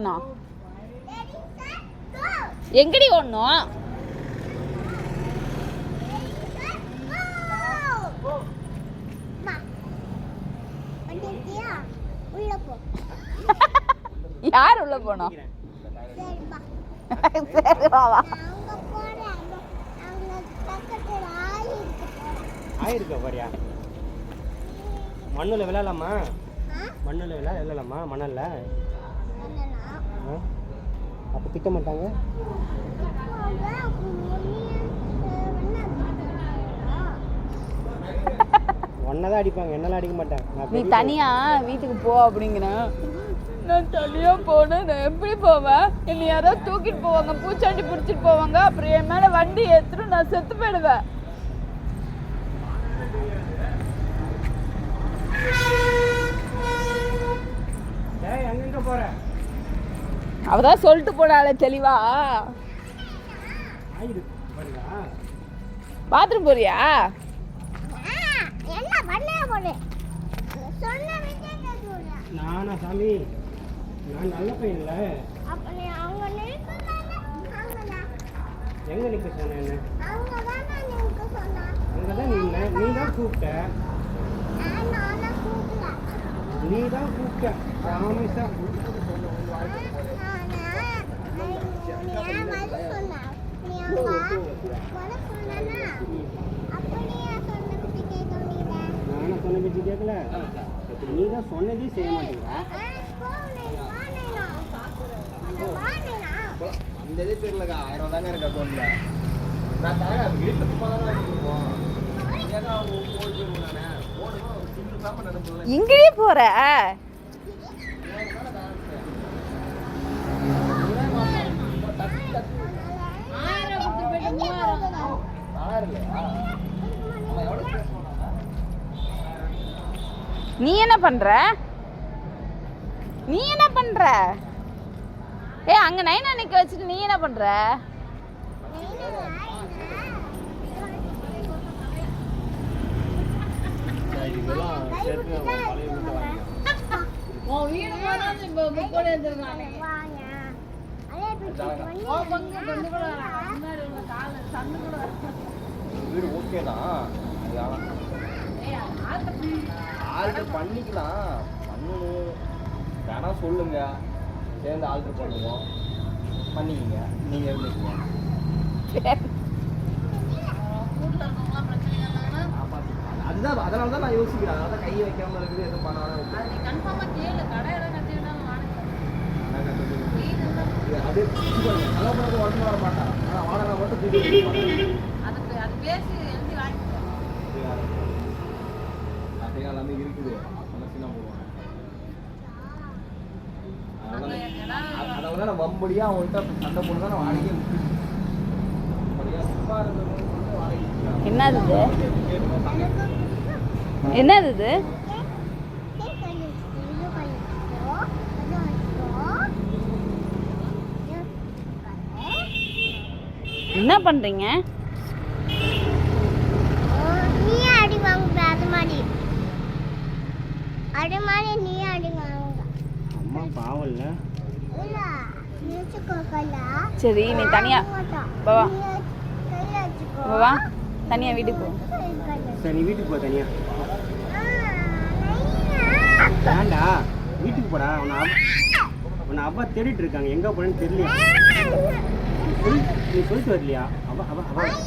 ஓடணும்? எங்கடி ஓடணும்? யார் உள்ள போனோம்? சரி வா. மண்ணுல விளையாடலாமா? மண்ணுல விளையாடலாமா? மணல்ல அப்ப திட்ட மாட்டாங்க? ஒன்னதான் அடிப்பாங்க, என்னெல்லாம் அடிக்க மாட்டாங்க. நீ தனியா வீட்டுக்கு போ அப்படிங்கிறேன். நான் தனியா போனேன், நான் எப்படி போவேன்? என்னை யாராவது தூக்கிட்டு போவாங்க, பூச்சாண்டி பிடிச்சிட்டு போவாங்க, அப்புறம் என் மேல வண்டி ஏத்துரும், நான் செத்து போயிடுவேன். எங்க போற? அவதான் சொல்லிட்டு போனாலே தெளிவா. பாத்ரூம் போறியா? நானா சாமி? நான் நல்ல பையன் இல்ல. எங்க நிக்க சொன்ன? அங்கதான் நீதான் கூப்பிட்ட. நீதான் கூப்பிட்ட. ராமேஷா நானும் சொன்ன பேச்சு கேட்கல. நீதான் சொன்னதே செய்ய மாட்டேங்கிற. இந்த இதே தெரியலக்கா, 1000 தானே இருக்கு அக்கௌண்ட்ல. நான் தரேன், வீட்டில் சும்மா தானே வச்சுருப்போம். எங்கேயே போற? நீ என்ன பண்ற? நீ என்ன பண்ற? அங்க நைனா நிக்க வச்சுட்டு நீ என்ன பண்ற? வீடு ஓகே தான், ஆல்டர் பண்ணிக்கலாம். பண்ணணும் வேணா சொல்லுங்க, சேர்ந்து ஆல்டர் பண்ணுவோம். பண்ணிக்கங்க, நீங்க இருந்துக்கங்க. அதுதான், அதனால தான் நான் யோசிக்கிறேன். அதனால தான் கையை வைக்காம இருக்குது, எதுவும் பண்ணாலும் அது நல்லா பண்ணது உடனே வர மாட்டான். ஆனால் வாடகை மட்டும் திருப்பி அப்படியே எல்லாமே இருக்குது. மனசுலாம் போடுவாங்க. அதனால நான் வம்படியா அவங்கள்ட்ட சண்டை போட்டு தான் நான் வாடகையே சும்மா இருந்தது. என்னது என்னது இது? என்ன பண்றீங்க? நீ அடி வாங்குற, அது மாதிரி அடி மாதிரி நீ அடி வாங்குற. அம்மா பாவம் இல்ல. இல்ல நிச்சுக்கோக்கல. சரி நீ தனியா வா. கையில வச்சுக்கோ. வா தனியா வீட்டுக்கு போ. சரி நீ வீட்டுக்கு போ தனியா. வேண்டா, வீட்டுக்கு போடா. உன்னை அப்பா தேடிட்டு இருக்காங்க, எங்க போனேன்னு தெரியல. நீ சொல்லிட்டு வரலையா? அவ